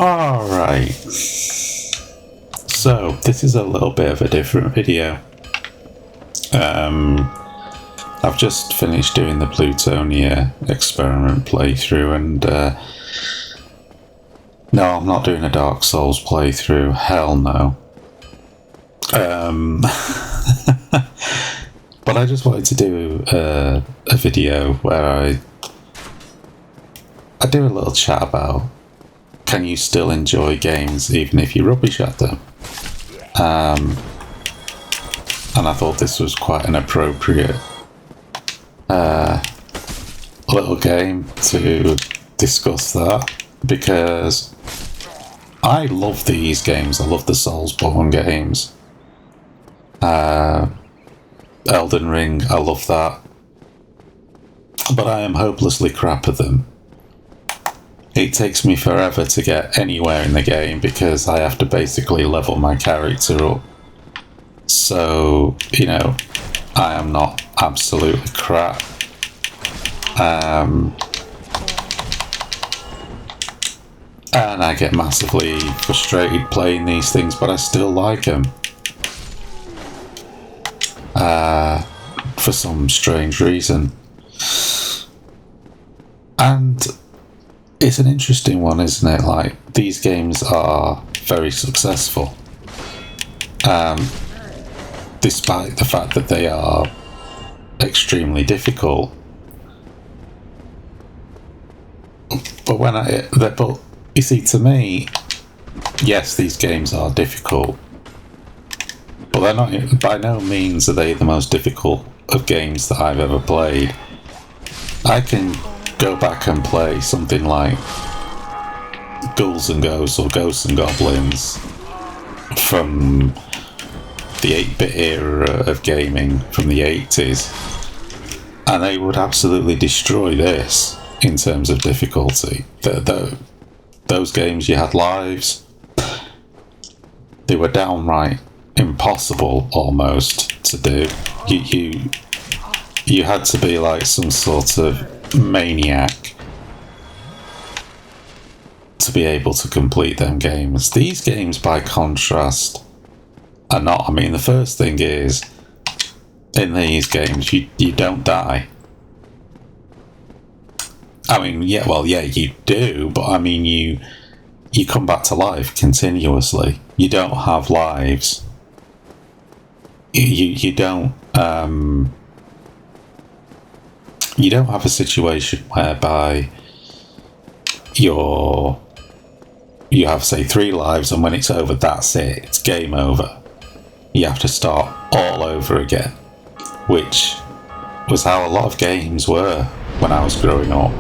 Alright, so this is a little bit of a different video. I've just finished doing the Plutonia experiment playthrough, and no, I'm not doing a Dark Souls playthrough, hell no. But I just wanted to do a video where I do a little chat about, can you still enjoy games even if you rubbish at them? And I thought this was quite an appropriate little game to discuss that, because I love these games. I love the Soulsborne games. Elden Ring, I love that. But I am hopelessly crap at them. It takes me forever to get anywhere in the game because I have to basically level my character up. So, you know, I am not absolutely crap. And I get massively frustrated playing these things, but I still like them. For some strange reason. And it's an interesting one, isn't it? Like, these games are very successful. Despite the fact that they are extremely difficult. But you see, to me, yes, these games are difficult, but they're not. By no means are they the most difficult of games that I've ever played. I can go back and play something like Ghouls and Ghosts or Ghosts and Goblins from the 8-bit era of gaming from the 80s, and they would absolutely destroy this in terms of difficulty. Those games, you had lives. They were downright impossible almost to do. You had to be like some sort of maniac to be able to complete them games. These games, by contrast, are not. I mean, the first thing is, in these games, you don't die. I mean, yeah, you do, but I mean, you come back to life continuously. You don't have lives. You don't have a situation whereby you have, say, 3 lives, and when it's over, that's it. It's game over. You have to start all over again, which was how a lot of games were when I was growing up.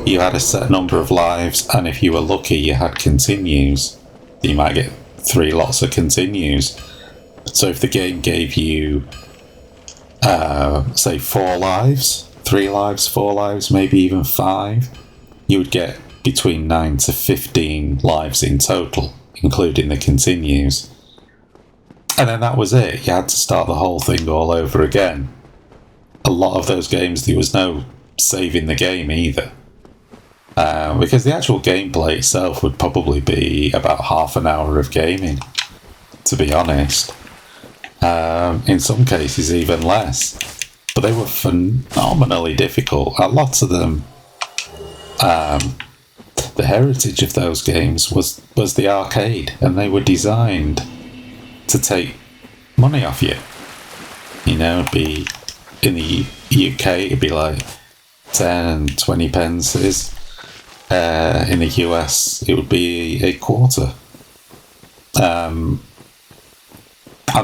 You had a set number of lives, and if you were lucky, you had continues. You might get 3 lots of continues. So if the game gave you, say, 4 lives, 3 lives, 4 lives, maybe even 5, you would get between 9 to 15 lives in total, including the continues. And then that was it. You had to start the whole thing all over again. A lot of those games, there was no saving the game either. Because the actual gameplay itself would probably be about half an hour of gaming, to be honest. In some cases even less. But they were phenomenally difficult. A lot of them, the heritage of those games was the arcade, and they were designed to take money off you. You know, it'd be, in the UK, it'd be like 10 and 20 pences. In the US, it would be a quarter. And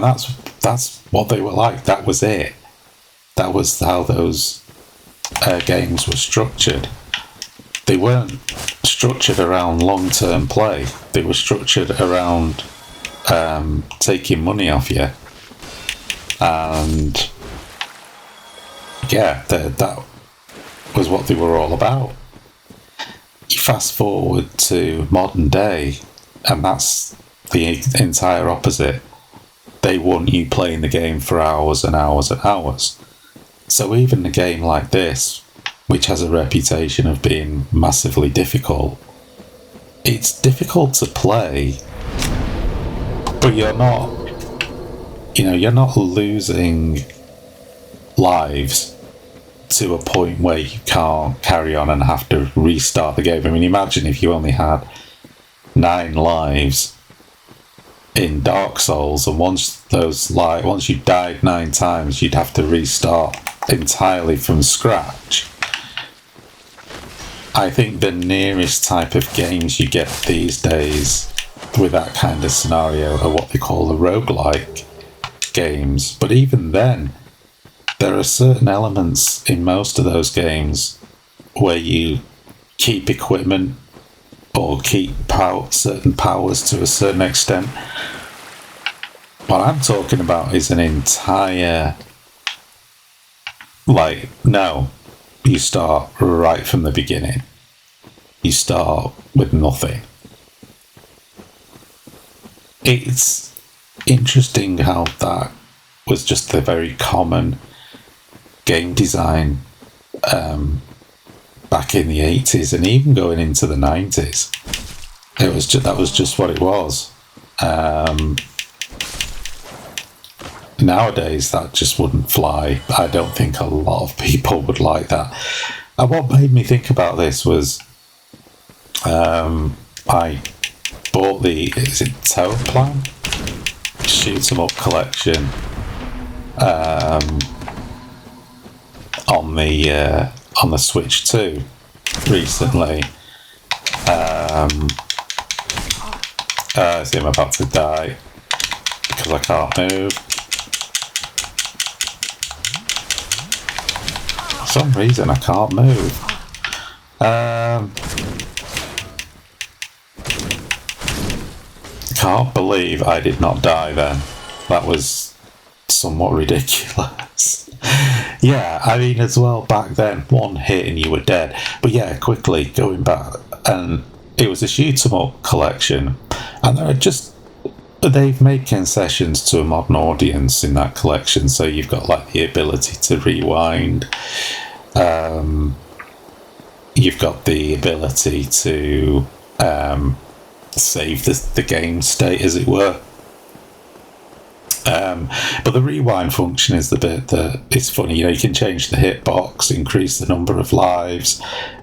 that's what they were like. That was it. That was how those games were structured. They weren't structured around long-term play. They were structured around taking money off you. And yeah, that was what they were all about. You fast forward to modern day, and that's the entire opposite. They want you playing the game for hours and hours and hours. So even a game like this, which has a reputation of being massively difficult, it's difficult to play, but you're not, you're not losing lives to a point where you can't carry on and have to restart the game. I mean, imagine if you only had 9 lives in Dark Souls, and once you died 9 times, you'd have to restart entirely from scratch. I think the nearest type of games you get these days with that kind of scenario are what they call the roguelike games. But even then, there are certain elements in most of those games where you keep equipment or keep certain powers to a certain extent. What I'm talking about is an entire, no, you start right from the beginning. You start with nothing. It's interesting how that was just the very common game design back in the 80s and even going into the 90s. That was just what it was. Nowadays, that just wouldn't fly. I don't think a lot of people would like that. And what made me think about this was I bought is it Tower Plan? Shoot 'em up collection on the Switch 2 recently. I see I'm about to die because I can't move. For some reason I can't move. Can't believe I did not die then. That was somewhat ridiculous. Yeah, I mean, as well, back then, one hit and you were dead. But yeah, quickly going back, and it was a shoot 'em up collection, and they've made concessions to a modern audience in that collection, so you've got the ability to rewind. You've got the ability to save the game state, as it were. But the rewind function is the bit that is funny. You can change the hitbox, increase the number of lives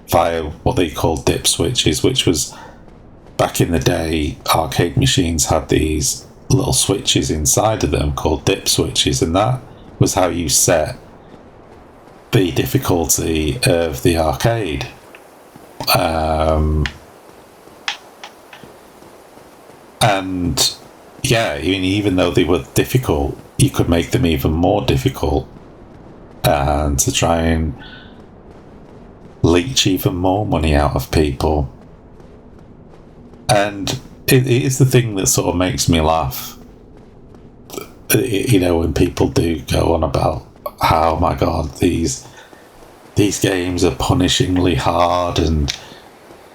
via what they call dip switches, which was back in the day, arcade machines had these little switches inside of them called dip switches, and that was how you set the difficulty of the arcade. And yeah, even though they were difficult, you could make them even more difficult and to try and leech even more money out of people. And it is the thing that sort of makes me laugh, when people do go on about how, oh my god, these games are punishingly hard, and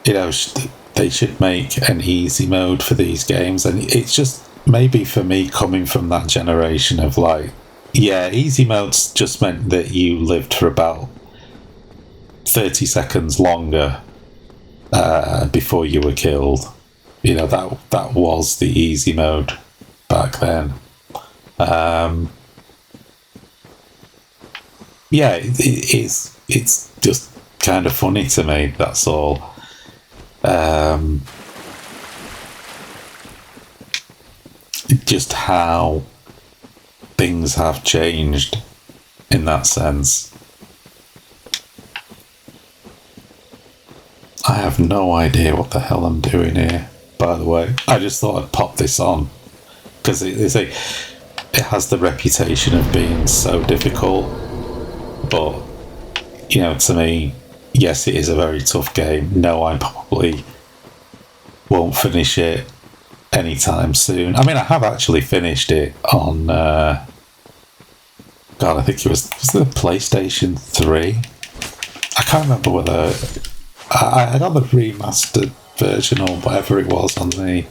they should make an easy mode for these games. And it's just maybe for me, coming from that generation of easy modes just meant that you lived for about 30 seconds longer before you were killed. That was the easy mode back then. It's just kind of funny to me, that's all. Just how things have changed in that sense. I have no idea what the hell I'm doing here, by the way. I just thought I'd pop this on because it has the reputation of being so difficult, but to me, yes, it is a very tough game. No, I probably won't finish it anytime soon. I mean, I have actually finished it on I think it was the PlayStation 3. I can't remember whether I got the remastered version or whatever it was on the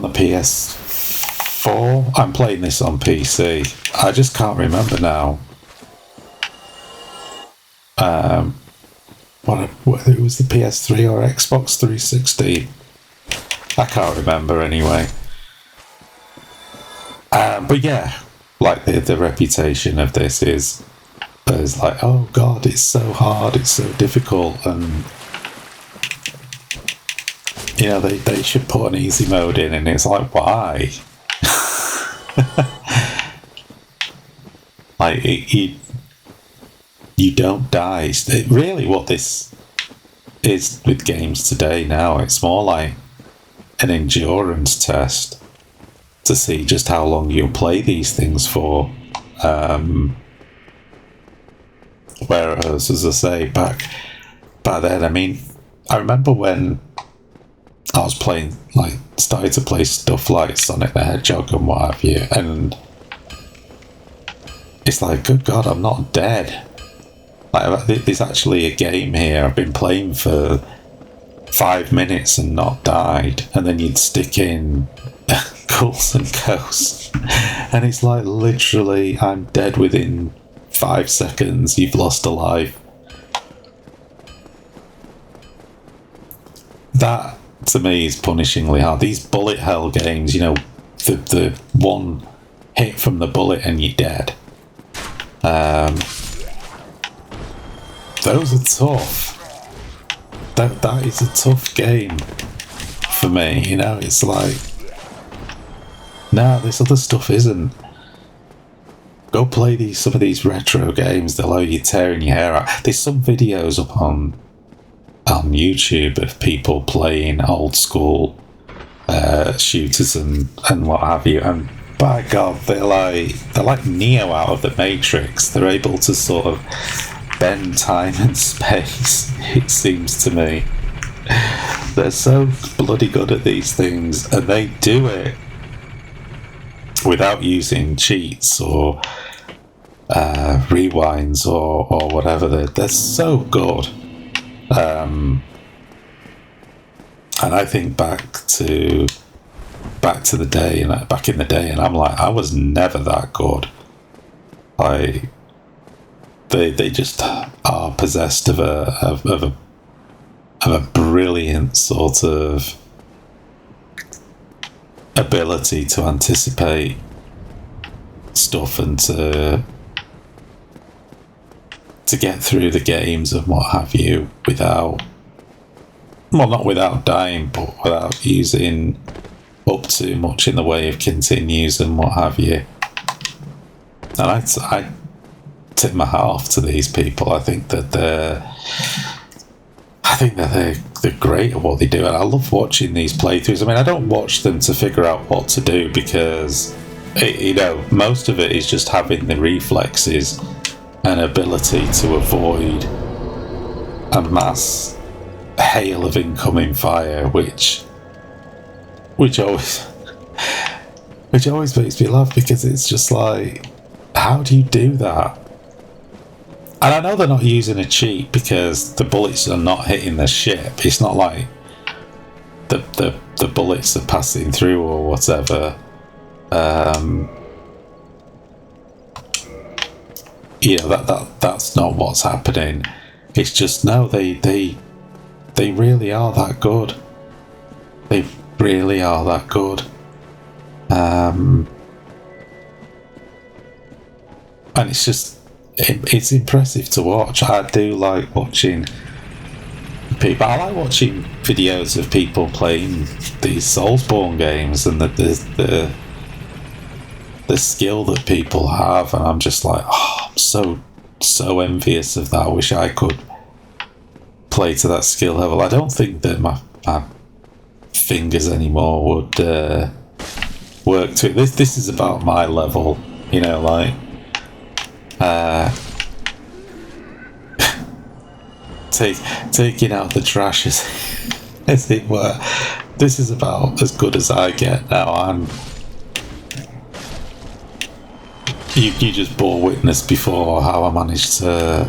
PS4. I'm playing this on PC. I just can't remember now whether it was the PS3 or Xbox 360. I can't remember anyway. But yeah, like the reputation of this is like, oh god, it's so hard, it's so difficult, and you know they should put an easy mode in, and it's like, why? Like you don't die. Really, what this is with games today now, it's more like an endurance test to see just how long you'll play these things for. Whereas, as I say, back then, I mean, I remember when I was playing, like, started to play stuff like Sonic the Hedgehog and what have you, and it's like, good God, I'm not dead. Like, there's actually a game here I've been playing for 5 minutes and not died, and then you'd stick in Ghouls and Ghosts, and it's like, literally, I'm dead within 5 seconds, you've lost a life. That, to me, is punishingly hard. These bullet hell games, you know, the one hit from the bullet and you're dead. Those are tough. That is a tough game for me, you know. It's like, nah, this other stuff isn't. Go play some of these retro games that allow you tearing your hair out. There's some videos up on YouTube of people playing old school shooters and what have you, and by God, they're like Neo out of the Matrix. They're able to sort of bend time and space, it seems to me. They're so bloody good at these things, and they do it without using cheats or rewinds or whatever. They're so good. And I think back to the day, and back in the day, and I'm like, I was never that good. They just are possessed of a brilliant sort of ability to anticipate stuff and to get through the games and what have you without, well, not without dying, but without using up too much in the way of continues and what have you. And I tip my hat off to these people. I think that they're great at what they do, and I love watching these playthroughs. I mean, I don't watch them to figure out what to do, because most of it is just having the reflexes and ability to avoid a mass hail of incoming fire, which always makes me laugh, because it's just like, how do you do that? And I know they're not using a cheat, because the bullets are not hitting the ship. It's not like the bullets are passing through or whatever. That's not what's happening. It's just, no, they really are that good. They really are that good. And it's just, it's impressive to watch. I do like watching people. I like watching videos of people playing these Soulsborne games, and the skill that people have, and I'm just like, oh, I'm so envious of that. I wish I could play to that skill level. I don't think that my fingers anymore would work to it. This is about my level, you know, like taking out the trash, as it were. This is about as good as I get now. You just bore witness before how I managed to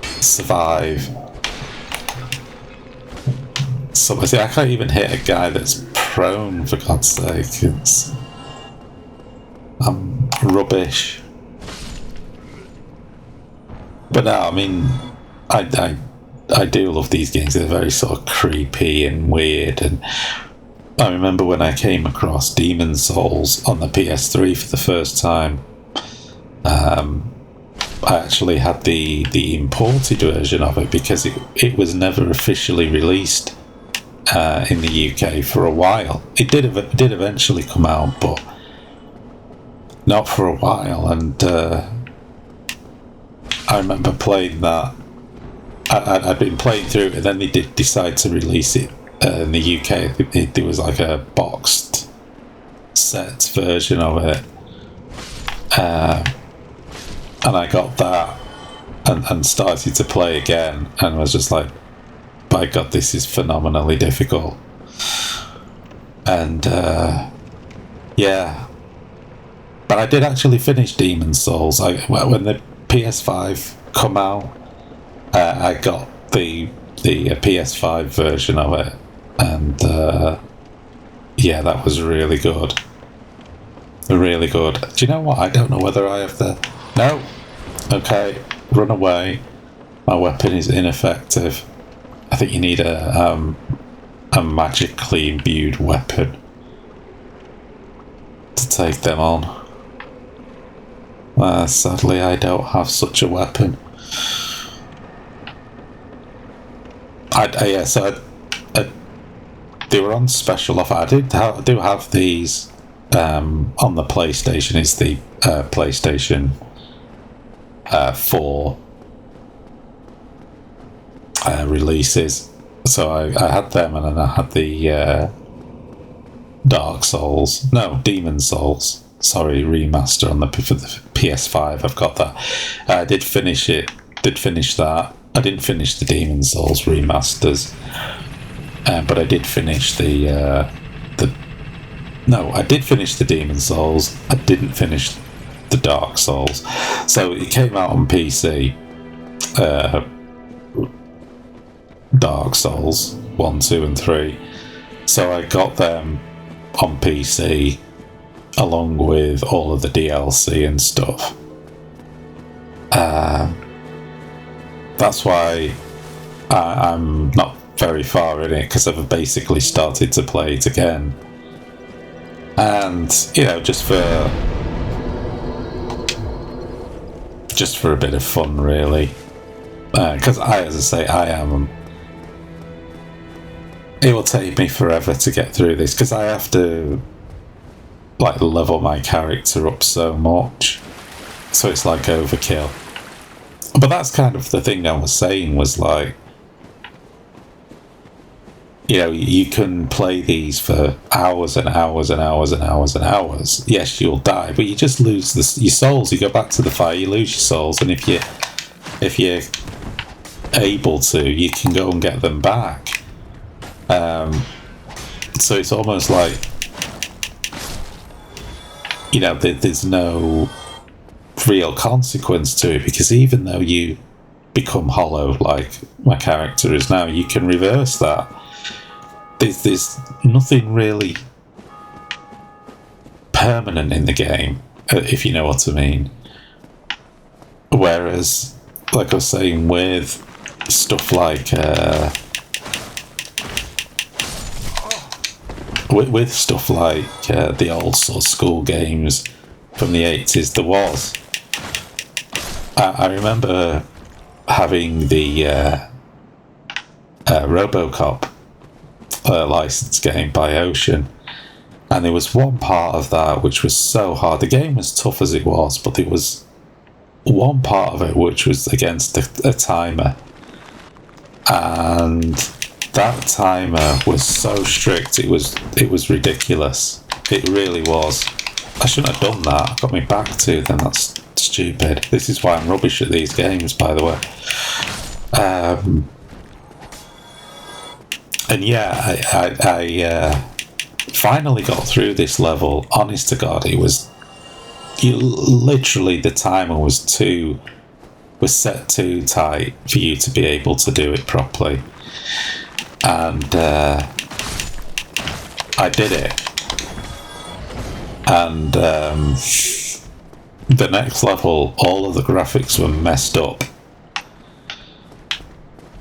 survive. So I can't even hit a guy that's prone, for God's sake. I'm rubbish. But no, I mean, I I do love these games. They're very sort of creepy and weird. And I remember when I came across Demon Souls on the PS3 for the first time. I actually had the imported version of it because it was never officially released in the UK for a while. It did eventually come out, but not for a while. And I remember playing that. I'd been playing through it, and then they did decide to release it in the UK. There was like a boxed set version of it. And I got that and started to play again, and was just like, by God, this is phenomenally difficult. And yeah, but I did actually finish Demon Souls. When the PS5 come out, I got the PS5 version of it, and yeah, that was really good. Really good. Do you know what? I don't know whether I have the... No. Okay. Run away. My weapon is ineffective. I think you need a magically imbued weapon to take them on. Sadly, I don't have such a weapon. They were on special offer. I do have these on the PlayStation. It's the PlayStation 4 releases. So I had them, and then I had the Demon Souls. Sorry, remaster on for the PS5. I've got that. I did finish it. Did finish that. I didn't finish the Demon Souls remasters, but I did finish I did finish the Demon Souls. I didn't finish the Dark Souls. So it came out on PC. Dark Souls 1, 2 and 3. So I got them on PC along with all of the DLC and stuff. That's why I'm not very far in it, because I've basically started to play it again. And, you know, just for a bit of fun, really. Because as I say, it will take me forever to get through this, because I have to like level my character up so much, so it's like overkill. But that's kind of the thing I was saying, was like, you know, you can play these for hours and hours and hours and hours and hours. Yes, you'll die, but you just lose your souls. You go back to the fire, you lose your souls, and if you're able to, you can go and get them back. So it's almost like, you know, there's no real consequence to it, because even though you become hollow, like my character is now, you can reverse that. There's nothing really permanent in the game, if you know what I mean. Whereas, like I was saying, with stuff like with stuff like the old sort of school games from the 80s, there was. I remember having the RoboCop licensed game by Ocean, and there was one part of that which was so hard. The game was tough as it was, but there was one part of it which was against a timer, and that timer was so strict, it was ridiculous. It really was. I shouldn't have done that. Got me back to them. That's stupid. This is why I'm rubbish at these games, by the way. And yeah, I finally got through this level. Honest to God, it was literally, the timer was set too tight for you to be able to do it properly. And I did it. And the next level, all of the graphics were messed up.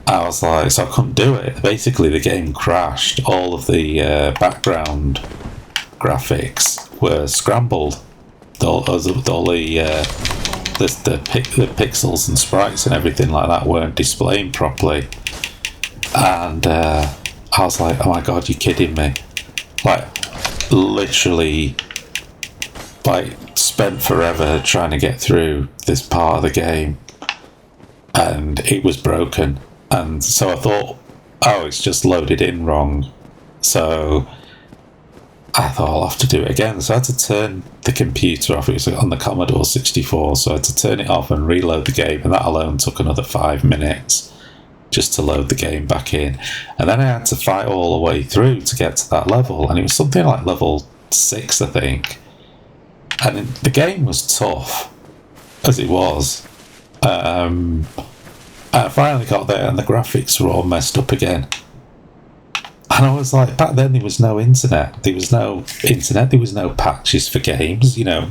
I was like, so I couldn't do it. Basically, the game crashed. All of the background graphics were scrambled. All the pixels and sprites and everything like that weren't displaying properly. And I was like, oh my god, you're kidding me. Like, literally, like, spent forever trying to get through this part of the game. And it was broken. And so I thought, oh, it's just loaded in wrong. So I thought I'll have to do it again. So I had to turn the computer off. It was on the Commodore 64. So I had to turn it off and reload the game. And that alone took another 5 minutes just to load the game back in. And then I had to fight all the way through to get to that level. And it was something like level 6, I think. And the game was tough, as it was. I finally got there and the graphics were all messed up again. And I was like, back then there was no internet. There was no patches for games, you know.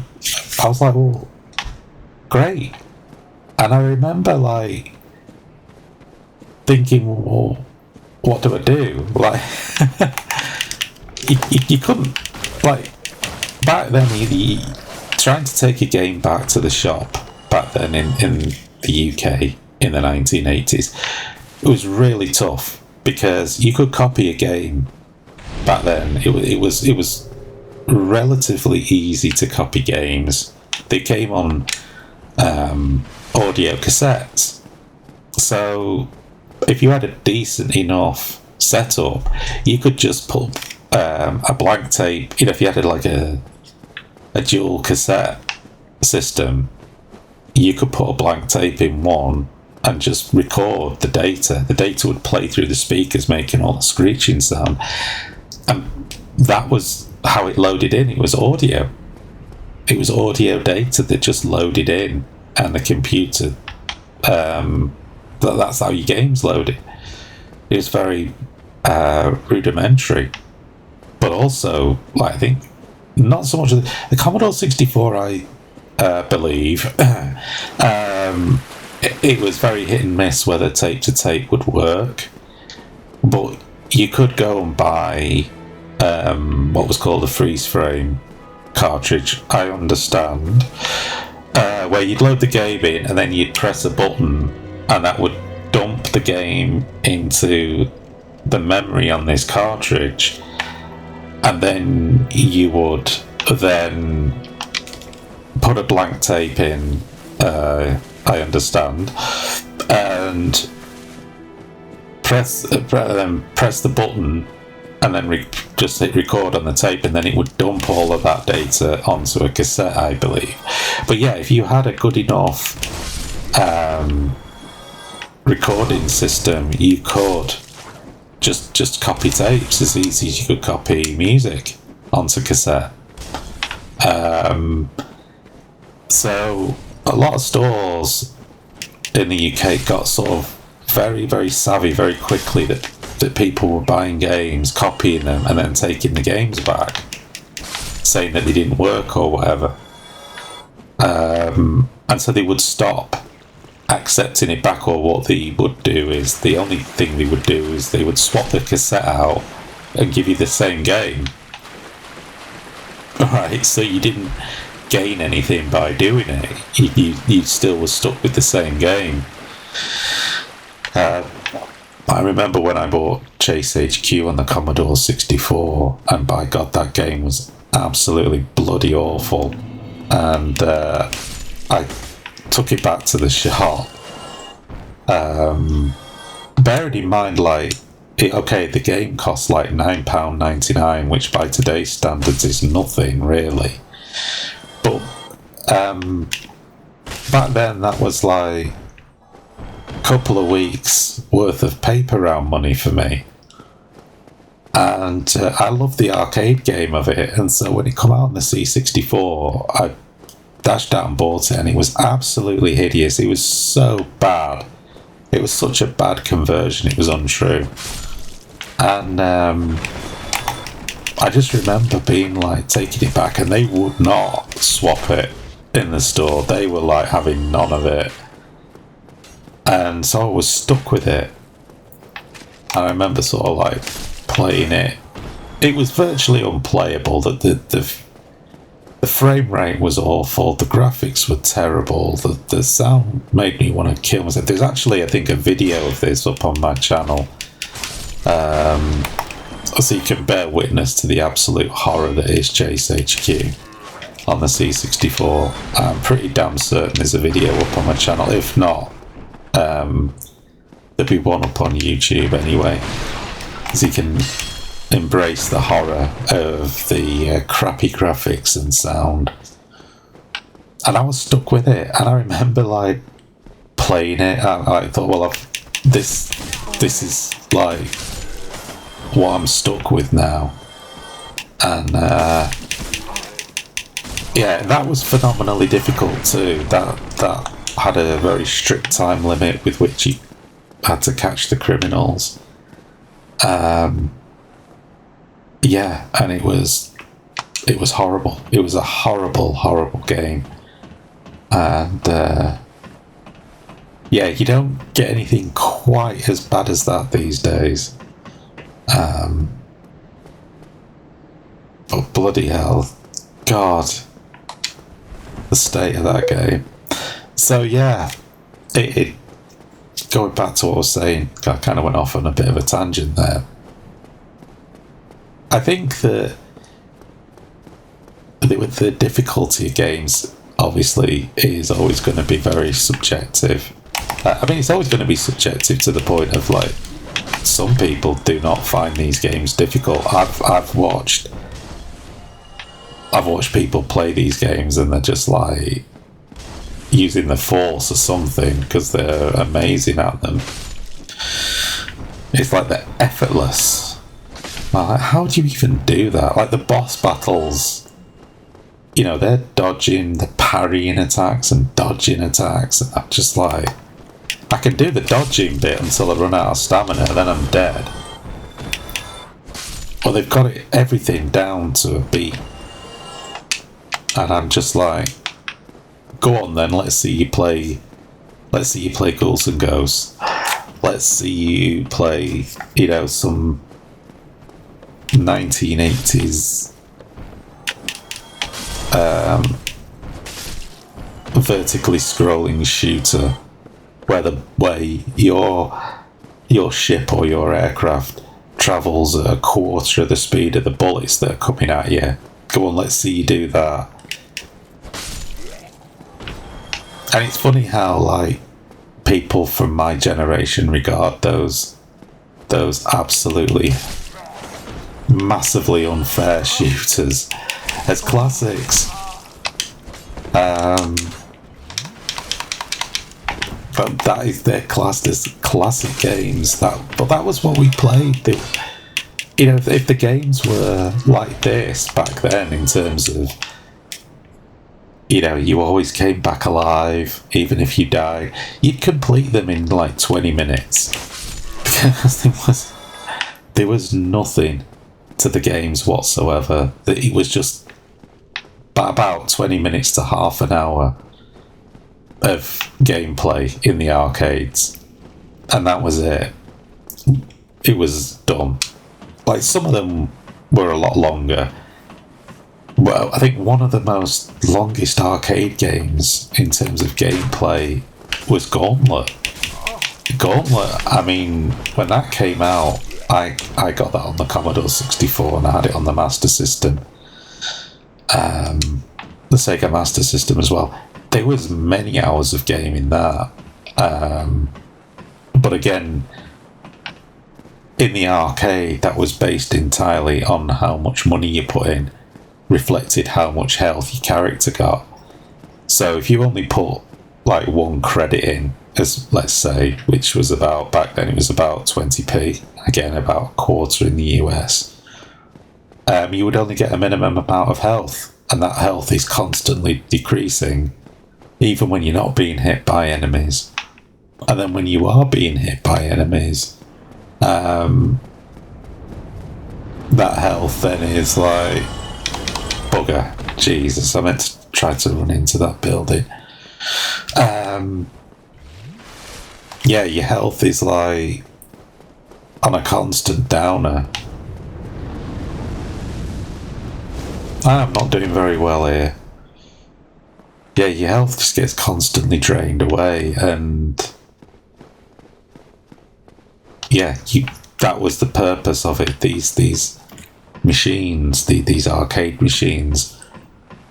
I was like, well, great. And I remember, like, thinking, well, what do I do? Like, you couldn't, like, back then, trying to take a game back to the shop, back then in the UK, in the 1980s, it was really tough because you could copy a game back then. It was relatively easy to copy games. They came on audio cassettes, so if you had a decent enough setup, you could just put a blank tape. You know, if you had like a dual cassette system, you could put a blank tape in one and just record the data. The data would play through the speakers, making all the screeching sound. And that was how it loaded in. It was audio. It was audio data that just loaded in, and the computer, that's how your games loaded. It was very rudimentary. But also, like, I think, not so much of the Commodore 64, I believe, it was very hit and miss whether tape to tape would work, but you could go and buy what was called a freeze frame cartridge, I understand, where you'd load the game in and then you'd press a button and that would dump the game into the memory on this cartridge, and then you would then put a blank tape in, I understand, and press the button, and then just hit record on the tape, and then it would dump all of that data onto a cassette, I believe. But yeah, if you had a good enough recording system, you could just copy tapes as easy as you could copy music onto cassette. So a lot of stores in the UK got sort of very, very savvy very quickly that people were buying games, copying them, and then taking the games back, saying that they didn't work or whatever. And so they would stop accepting it back, or what they would do is, the only thing they would do is they would swap the cassette out and give you the same game. Right, so you didn't gain anything by doing it. You still were stuck with the same game. I remember when I bought Chase HQ on the Commodore 64, and by God, that game was absolutely bloody awful. And I took it back to the shop. Bearing in mind, like, the game cost like £9.99, which by today's standards is nothing really. But back then, that was like a couple of weeks worth of paper round money for me. And I loved the arcade game of it, and so when it came out on the C64, I dashed out and bought it, and it was absolutely hideous. It was so bad. It was such a bad conversion, it was untrue. And I just remember being like, taking it back, and they would not swap it in the store. They were like having none of it. And so I was stuck with it. And I remember sort of like playing it. It was virtually unplayable. The frame rate was awful. The graphics were terrible. The sound made me want to kill myself. There's actually, I think, a video of this up on my channel. So you can bear witness to the absolute horror that is Chase HQ on the C64. I'm pretty damn certain there's a video up on my channel. If not, there'll be one up on YouTube anyway. So you can embrace the horror of the crappy graphics and sound. And I was stuck with it. And I remember like playing it. I thought, well, this is like what I'm stuck with now. And yeah, that was phenomenally difficult too. That had a very strict time limit with which you had to catch the criminals. Yeah, and it was horrible. It was a horrible game. And yeah, you don't get anything quite as bad as that these days. But bloody hell, God, the state of that game. So yeah, it going back to what I was saying, I kind of went off on a bit of a tangent there. I think that with the difficulty of games, obviously, is always going to be very subjective. I mean, it's always going to be subjective to the point of like, some people do not find these games difficult. I've watched people play these games and they're just like using the force or something because they're amazing at them. It's like they're effortless. Like, how do you even do that? Like the boss battles, you know, they're dodging, they're parrying attacks and dodging attacks, and I'm just like, I can do the dodging bit until I run out of stamina, and then I'm dead. Well, they've got everything down to a beat, and I'm just like, go on then, let's see you play Ghouls and Ghosts. Let's see you play, you know, some 1980s vertically scrolling shooter where your ship or your aircraft travels at a quarter of the speed of the bullets that are coming at you. Go on, let's see you do that. And it's funny how like people from my generation regard those absolutely massively unfair shooters as classics. But that is their classed as classic games. But that was what we played. You know, if the games were like this back then, in terms of, you know, you always came back alive, even if you died, you'd complete them in like 20 minutes. Because there was nothing to the games whatsoever. It was just about 20 minutes to half an hour of gameplay in the arcades, and that was it. It was done. Like, some of them were a lot longer. Well, I think one of the most longest arcade games in terms of gameplay was Gauntlet. I mean, when that came out, I got that on the Commodore 64 and I had it on the Master System. The Sega Master System as well. There was many hours of game in that. But again, in the arcade, that was based entirely on how much money you put in, reflected how much health your character got. So if you only put like 1 credit in, as let's say, which was about, back then it was about 20p, again about a quarter in the US, you would only get a minimum amount of health, and that health is constantly decreasing even when you're not being hit by enemies. And then when you are being hit by enemies, that health then is like, bugger, Jesus, I meant to try to run into that building. Yeah, your health is like on a constant downer. I'm not doing very well here. Yeah, your health just gets constantly drained away, and yeah, that was the purpose of it. These machines, these arcade machines,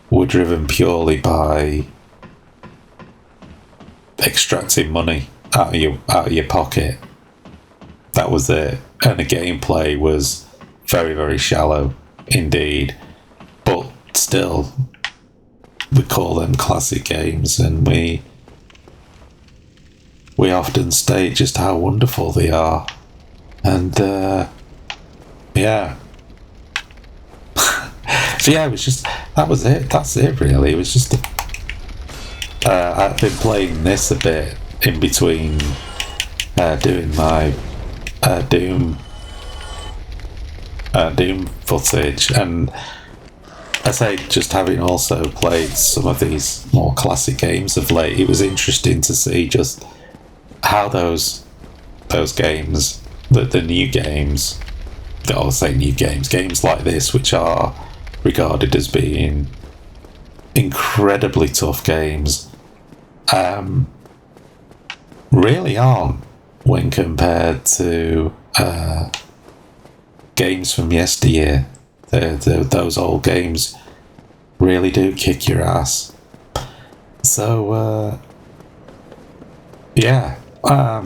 were driven purely by extracting money out of your pocket. That was it, and the gameplay was very, very shallow indeed. But still, we call them classic games, and we often state just how wonderful they are. And yeah. So yeah, it was just, that was it. That's it, really. It was just I've been playing this a bit in between doing my Doom footage, and I say, just having also played some of these more classic games of late, it was interesting to see just how those games, the new games, I'll say new games like this, which are regarded as being incredibly tough games, really aren't when compared to games from yesteryear. Those old games really do kick your ass. So yeah, I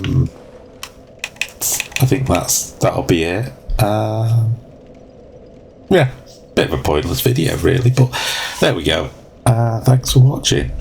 think that'll be it. Yeah, bit of a pointless video really, but there we go. Thanks for watching.